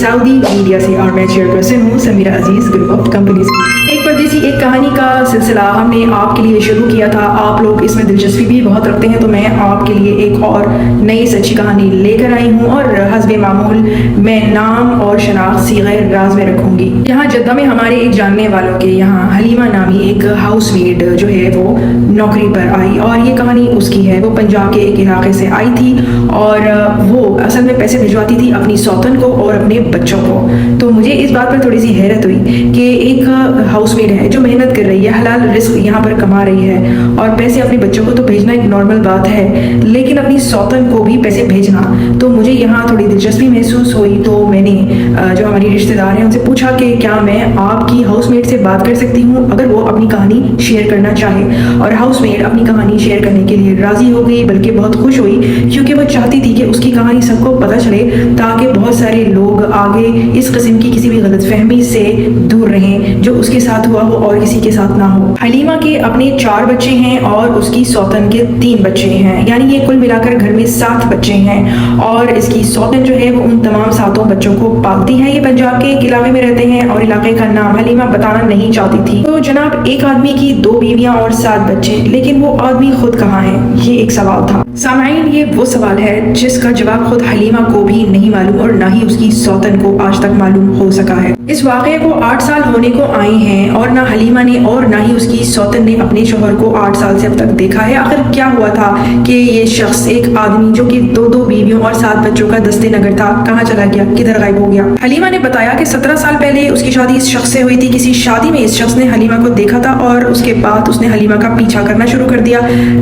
Saudi media से और मैं चेयरपर्सन हूँ समीरा अजीज़ ग्रुप ऑफ कंपनीज। एक परदेसी एक कहानी का सिलसिला हमने आपके लिए शुरू किया था। आप लोग इसमें दिलचस्पी भी बहुत रखते हैं, तो मैं आपके लिए एक और नई सच्ची कहानी लेकर आई हूँ और हस्बे मामूल मैं नाम और शनाख्त सीग़े राज में रखूँगी। यहाँ जद्दा में हमारे एक जानने वालों के यहाँ हलीमा नामी एक हाउसमेड जो है वो नौकरी पर आई और ये कहानी उसकी है। वो पंजाब के एक इलाके से आई थी और वो असल में पैसे भिजवाती थी अपनी सौतन को और अपने बच्चों को। तो मुझे इस बात पर थोड़ी सी हैरत हुई कि एक हाउसमेड है जो मेहनत कर रही है, हलाल रिस्क यहाँ पर कमा रही है और पैसे अपने बच्चों को तो भेजना एक नॉर्मल बात है, लेकिन अपनी सौतन को भी पैसे भेजना, तो मुझे यहाँ थोड़ी दिलचस्पी महसूस हुई। तो मैंने जो हमारी रिश्तेदार हैं उनसे पूछा कि क्या मैं आपकी हाउसमेड से बात कर सकती हूँ अगर वो अपनी कहानी शेयर करना चाहे। और हाउसमेड अपनी कहानी शेयर करने के लिए राजी हो गई, बल्कि बहुत खुश हुई क्योंकि वो चाहती थी कि उसकी कहानी सबको पता चले ताकि बहुत सारे लोग आगे इस किस्म की किसी भी गलतफहमी से दूर रहें जो उसके साथ हुआ हो और किसी के साथ ना हो। हलीमा के अपने 4 बच्चे हैं और उसकी सौतन के 3 बच्चे हैं, यानी ये कुल मिलाकर घर में 7 बच्चे हैं और इसकी सौतन जो है वो उन तमाम 7 बच्चों को पालती है। ये पंजाब के एक इलाके में रहते हैं और इलाके का नाम हलीमा बताना नहीं चाहती थी। तो जनाब, एक आदमी की 2 बीवियां और 7 बच्चे, लेकिन वो आदमी खुद कहाँ है, ये एक सवाल था। सामाईन, ये वो सवाल है जिसका जवाब खुद हलीमा को भी नहीं मालूम और ना ही उसकी सौतन को आज तक मालूम हो सका है। इस वाक़े को 8 साल होने को आए हैं और ना हलीमा ने और ना ही उसकी सौतन ने अपने शोहर को 8 साल से अब तक देखा है। आखिर क्या हुआ था कि ये शख्स, एक आदमी जो कि 2 बीवियों और 7 बच्चों का दस्ते नगर था, कहाँ चला गया, किधर गायब हो गया। हलीमा ने बताया कि 17 साल पहले उसकी शादी इस शख्स से हुई थी। किसी शादी में इस शख्स ने हलीमा को देखा था और उसके बाद उसने हलीमा का पीछा करना शुरू कर दिया।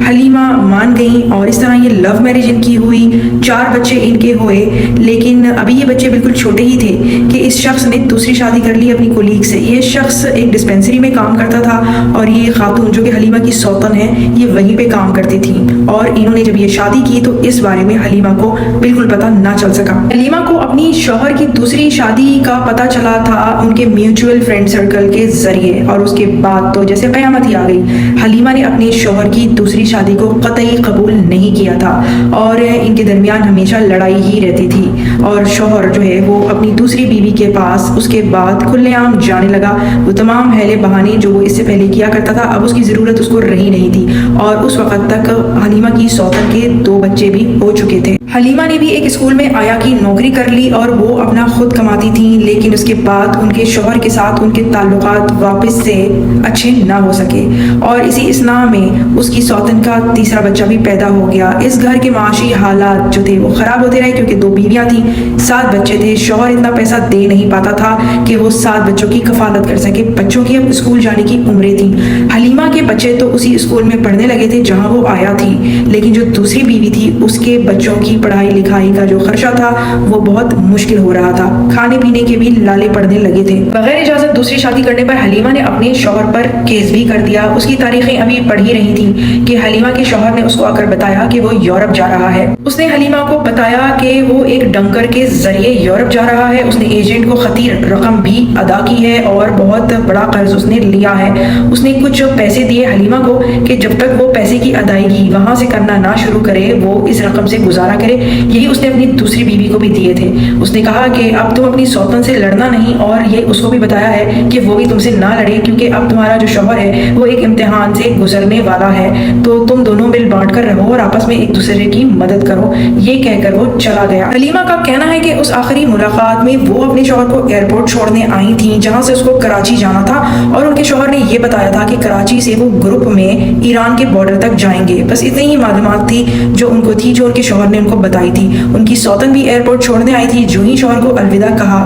हलीमा मान गई और इस तरह ये लव मैरिज इनकी हुई। 4 बच्चे इनके हुए, लेकिन अभी ये बच्चे बिल्कुल छोटे ही थे कि इस शख्स ने दूसरी शादी कर ली अपनी कोलीग से। ये शख्स एक डिस्पेंसरी में काम करता था और ये खातून जो कि हलीमा की सौतन है ये वहीं पे काम करती थी और इन्होंने जब ये शादी की तो इस बारे में हलीमा को बिल्कुल पता ना चल सका। हलीमा को अपनी शौहर की दूसरी शादी का पता चला था उनके म्यूचुअल फ्रेंड सर्कल के जरिए और उसके बाद तो जैसे कयामत ही आ गई। हलीमा ने अपने शौहर की दूसरी शादी को कतई कबूल नहीं किया था और इनके दरमियान हमेशा लड़ाई ही रहती थी और शौहर जो है वो अपनी दूसरी बीवी के पास उसके बाद खुलेआम जाने लगा। वो तमाम हेले बहाने जो वो इससे पहले किया करता था अब उसकी ज़रूरत उसको रही नहीं थी और उस वक़्त तक हलीमा की सौतन के 2 बच्चे भी हो चुके थे। हलीमा ने भी एक स्कूल में आया की नौकरी कर ली और वो अपना खुद कमाती थी, लेकिन उसके बाद उनके शौहर के साथ उनके ताल्लुकात वापस से अच्छे ना हो सके और इसी इसना में उसकी सौतन का तीसरा बच्चा भी पैदा हो गया। इस घर के माशी हालात जो थे वो ख़राब होते रहे क्योंकि 2 बीवियाँ थीं, 7 बच्चे थे। शौहर इतना पैसा दे नहीं पाता था कि वो 7 बच्चों की कफालत कर सके। बच्चों की अब स्कूल जाने की उम्रें थी। हलीमा के बच्चे तो उसी स्कूल में पढ़ने लगे थे जहाँ वो आया थी, लेकिन जो दूसरी बीवी थी उसके बच्चों की पढ़ाई लिखाई का जो खर्चा था वो बहुत मुश्किल हो रहा था। खाने पीने के भी लाले पड़ने लगे थे। बगैर इजाजत दूसरी शादी करने पर हलीमा ने अपने शौहर पर केस भी कर दिया। उसकी तारीखें अभी पढ़ ही रही थी कि हलीमा के शौहर ने उसको आकर बताया कि वो यूरोप जा रहा है। उसने हलीमा को बताया कि वो एक डंकर के जरिए यूरोप जा रहा है। उसने एजेंट को खती रकम भी अदा की है और बहुत बड़ा कर्ज उसने लिया है। उसने कुछ पैसे दिए हलीमा को कि जब तक वो पैसे की अदायगी वहां से करना ना शुरू करे वो इस रकम से गुजारा करे। यही उसने अपनी दूसरी बीवी को भी दिए थे। उसने कहा कि अब तुम अपनी सौतन से लड़ना नहीं और ये उसको भी बताया है कि वो भी तुमसे ना लड़े क्योंकि अब तुम्हारा जो शौहर है वो एक इम्तिहान से गुजरने वाला है, तो तुम दोनों मिल बांट कर रहो और आपस में एक दूसरे की मदद करो। ये कहकर वो चला गया। हलीमा का कहना है कि उस आखिरी मुलाकात में वो अपने शौहर को एयरपोर्ट छोड़ने आई थी जहां से उसको कराची जाना था और उनके शौहर ने ये बताया था कि कराची से वो ग्रुप में ईरान के बॉर्डर तक जाएंगे। बस इतनी ही मालूमात थी जो उनको थी, जो उनके शौहर ने उनको बताई थी। उनकी सौतन भी एयरपोर्ट छोड़ने आई थी। जो ही शौहर को अलविदा कहा,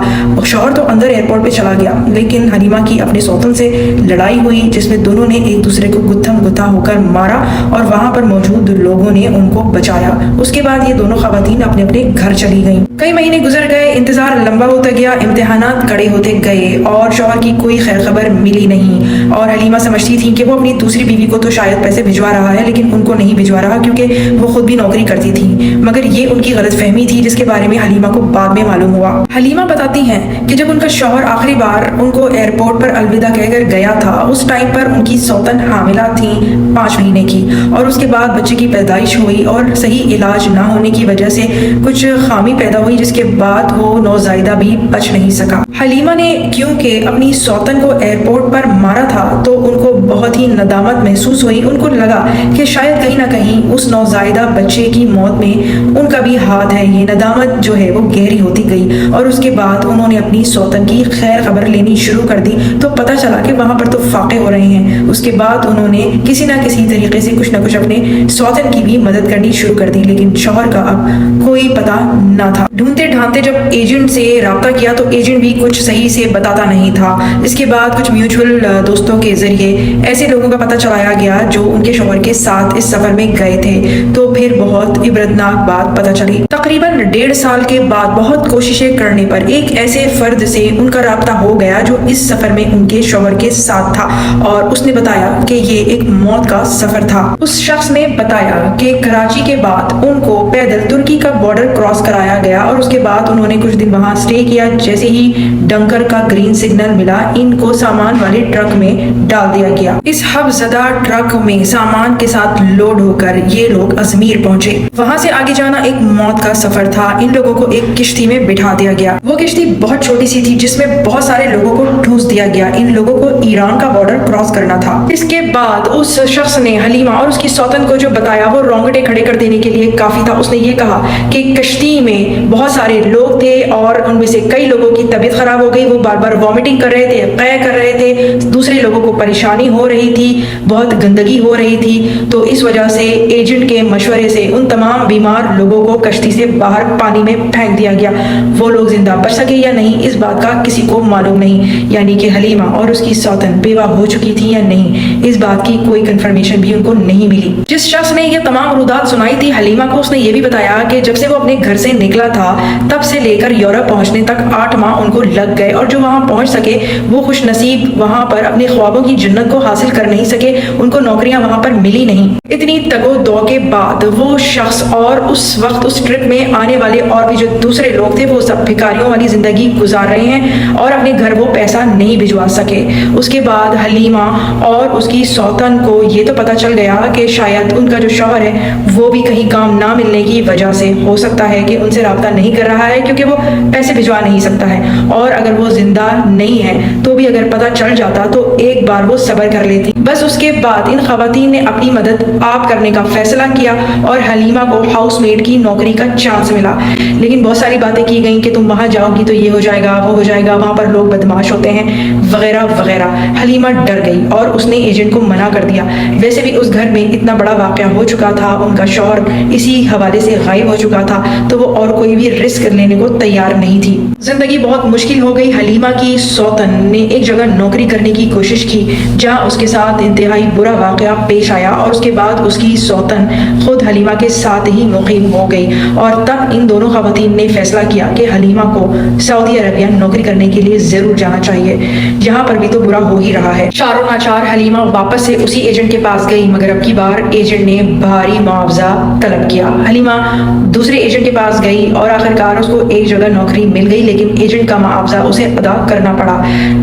शौहर तो अंदर एयरपोर्ट पे चला गया, लेकिन हलीमा की अपने सौतन से लड़ाई हुई जिसमें दोनों ने एक दूसरे को गुत्थम गुत्था होकर मारा और वहां पर मौजूद लोगों ने उनको बचाया। उसके बाद ये दोनों खवातीन अपने अपने घर चली गईं। कई महीने गुजर गए, इंतजार लंबा होता गया, इम्तिहानात कड़े होते गए और शौहर की कोई खैर खबर मिली नहीं और हलीमा समझती थी कि वो अपनी दूसरी बीवी को तो शायद पैसे भिजवा रहा है लेकिन उनको नहीं भिजवा रहा क्योंकि वो खुद भी नौकरी करती थी। मगर ये उनकी गलतफहमी थी जिसके बारे में हलीमा को बाद में मालूम हुआ। हलीमा बताती हैं कि जब उनका शौहर आखिरी बार उनको एयरपोर्ट पर अलविदा कहकर गया था उस टाइम पर उनकी सौतन हामिला थी 5 महीने की और उसके बाद बच्चे की पैदाइश हुई और सही इलाज ना होने की वजह से कुछ खामी पैदा हुई, जिसके बाद वो नौज़ायदा भी बच नहीं सका। हलीमा ने क्योंकि अपनी सौतन को एयरपोर्ट पर मारा था तो उनको बहुत ही नदामत महसूस हुई। उनको लगा कि शायद कहीं ना कहीं उस नौज़ायदा बच्चे की मौत में उनका भी हाथ है। ये नदामत जो है वो गहरी होती गई और उसके बाद उन्होंने अपनी सौतन की खैर खबर लेनी शुरू कर दी। तो पता चला कि वहाँ पर तो फाके हो रहे हैं। उसके बाद उन्होंने किसी ना किसी तरीके से कुछ ना कुछ अपने सौतन की भी मदद करनी शुरू कर दी, लेकिन शौहर का अब कोई पता ना था। ढूंढते ढांढते जब एजेंट से रब्ता किया तो एजेंट भी कुछ सही से बताता नहीं था। इसके बाद कुछ म्यूचुअल दोस्तों के जरिए ऐसे लोगों का पता चलाया गया जो उनके शौहर के साथ इस सफर में गए थे। तो फिर बहुत इबरतनाक बात पता चली। तकरीबन 1.5 साल के बाद बहुत कोशिशें करने पर एक ऐसे फर्द से उनका रब्ता हो गया जो इस सफर में उनके शौहर के साथ था और उसने बताया कि ये एक मौत का सफर था। उस शख्स ने बताया कि कराची के बाद उनको पैदल तुर्की का बॉर्डर क्रॉस कराया गया और उसके बाद उन्होंने कुछ दिन वहां स्टे किया। जैसे ही डंकर का ग्रीन सिग्नल मिला, इनको सामान वाले ट्रक में डाल दिया गया। इस हबज़दा ट्रक में सामान के साथ लोड होकर ये लोग अजमेर पहुंचे। वहां से आगे जाना एक मौत का सफर था। इन लोगों को एक किश्ती में बिठा दिया गया। वो किश्ती बहुत छोटी सी थी जिसमें बहुत सारे लोगों को ठूस दिया गया। इन लोगों को ईरान का बॉर्डर क्रॉस करना था। इसके बाद उस शख्स ने हलीमा और उसकी सौतन को जो बताया वो रोंगटे खड़े कर देने के लिए काफी था। उसने ये कहा कि कश्ती में बहुत सारे लोग थे और उनमें से कई लोगों की तबीयत खराब हो गई। वो बार बार वॉमिटिंग कर रहे थे, कै कर रहे थे, दूसरे लोगों को परेशानी हो रही थी, बहुत गंदगी हो रही थी। तो इस वजह से एजेंट के मशवरे से उन तमाम बीमार लोगों को कश्ती से बाहर पानी में फेंक दिया गया। वो लोग जिंदा बच सके या नहीं इस बात का किसी को मालूम नहीं, यानी कि हलीमा और उसकी सौतन बेवा हो चुकी थी या नहीं, इस बात की कोई कंफर्मेशन भी उनको नहीं मिली। जिस शख्स ने ये तमाम रुदात सुनाई थी हलीमा को, उसने ये भी बताया कि जब से वो अपने घर से निकला था तब से लेकर यूरोप पहुंचने तक 8 माह उनको लग गए और जो वहां पहुंच सके वो खुश नसीब वहां पर अपने ख्वाबों की जन्नत को हासिल कर नहीं सके। उनको नौकरियां वहां पर मिली नहीं। इतनी तगो दो के बाद वो शख्स और उस वक्त उस ट्रिप में आने वाले और भी जो दूसरे लोग थे वो सब भिखारियों वाली जिंदगी गुजार रहे हैं और अपने घर वो पैसा नहीं भिजवा सके। उसके बाद हलीमा और उसकी सौतन को ये तो पता चल गया कि शायद उनका जो शौहर है वो भी कहीं काम ना मिलने की वजह से हो सकता है कि उनसे राब्ता नहीं कर रहा है क्योंकि वो पैसे भिजवा नहीं सकता है। और अगर वो जिंदा नहीं है तो भी अगर पता चल जाता तो एक बार वो सब्र कर लेती। बस उसके बाद इन खवातीन ने अपनी मदद आप करने का फैसला किया और हलीमा को हाउसमेड की नौकरी का चांस मिला। लेकिन बहुत सारी बातें की गई कि तुम वहां जाओगी तो ये हो जाएगा, वो हो जाएगा, वहां पर लोग बदमाश होते हैं वगैरह वगैरह। हलीमा डर गई और उसने एजेंट को मना कर दिया। वैसे भी उस घर में इतना बड़ा वाकया हो चुका था, उनका शौहर इसी हवाले से गायब हो चुका था, तो वो और कोई भी रिस्क लेने को तैयार नहीं थी। जिंदगी बहुत मुश्किल हो गई। हलीमा की सौतन ने एक जगह नौकरी करने की कोशिश की जहां उसके साथ इंतहाई बुरा वाकया पेश आया और उसके बाद उसकी सौतन खुद हलीमा के साथ ही मुकीम हो गई। और तब इन दोनों खवातीन ने फैसला किया कि हलीमा को सऊदी अरबिया नौकरी करने के लिए जरूर जाना चाहिए, यहाँ पर भी तो बुरा हो ही रहा है। चारों नाचार हलीमा वापस से उसी एजेंट के पास गई, मगर अब की बार एजेंट ने भारी मुआवजा तलब किया। हलीमा दूसरे एजेंट के पास गई और आखिरकार उसको एक जगह नौकरी मिल गई, लेकिन एजेंट का मुआवजा उसे अदा करना पड़ा।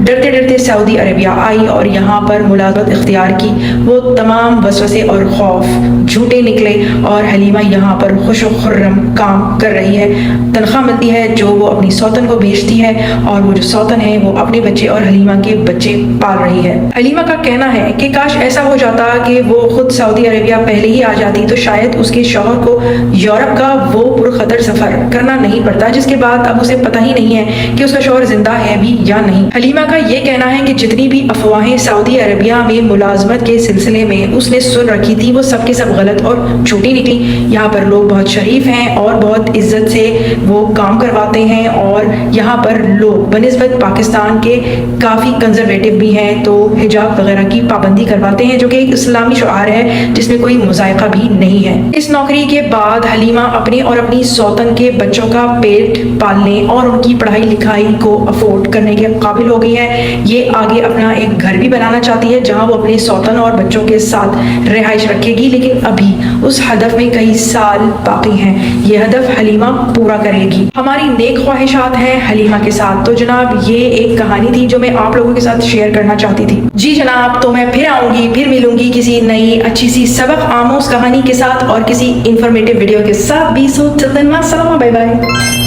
डरते डरते सऊदी अरबिया आई और यहाँ पर मुलाजमत इख्तियार की। वो तमाम वसवसे और खौफ झूठे निकले और हलीमा यहाँ पर खुश और खुर्रम काम कर रही है। तनख्वाह मिलती है जो वो अपनी सौतन को भेजती है और वो जो सौतन है वो अपने बच्चे और हलीमा के बच्चे पाल रही है। हलीमा का कहना है कि काश ऐसा हो जाता कि वो खुद सऊदी अरबिया पहले ही आ जाती तो शायद उसके शौहर को यूरोप का वो पुरखतर सफर करना नहीं पड़ता, जिसके बाद अब उसे पता ही नहीं है कि उसका शौहर जिंदा है भी या नहीं। हलीमा का ये कहना है कि जितनी भी अफवाहें सऊदी अरबिया में मुलाजमत के सिलसिले में उसने सुन रखी थी वो सब के सब गलत और झूठी निकली। यहाँ पर लोग बहुत शरीफ हैं और बहुत इज्जत से वो काम करवाते हैं और यहाँ पर लोग बनिस्बत पाकिस्तान के काफ़ी कंजर्वेटिव भी हैं, तो हिजाब वगैरह की पाबंदी करवाते हैं जो कि एक इस्लामी शुआर है जिसमें कोई मुज़ायका भी नहीं है। इस नौकरी के बाद हलीमा अपने और अपनी सौतन के बच्चों का पेट पालने और उनकी पढ़ाई लिखाई को अफोर्ड करने के काबिल हो गई है। ये आगे अपना एक घर भी बनाना चाहती है जहाँ वो अपने सौतन और बच्चों के साथ रिहाइश रखेगी, लेकिन अभी उस हदफ में कई साल बाकी हैं। ये हदफ हलीमा पूरा करेगी। हमारी नेक ख्वाहिशात हैं हलीमा के साथ। तो जनाब ये एक कहानी थी जो मैं आप लोगों के साथ शेयर करना चाहती थी। जी जनाब, तो मैं फिर आऊंगी, फिर मिलूंगी किसी नई अच्छी सी सबक आमोज कहानी के साथ और किसी इंफॉर्मेटिव वीडियो के साथ भी। सो टिल देन, अस्सलाम, बाय बाय।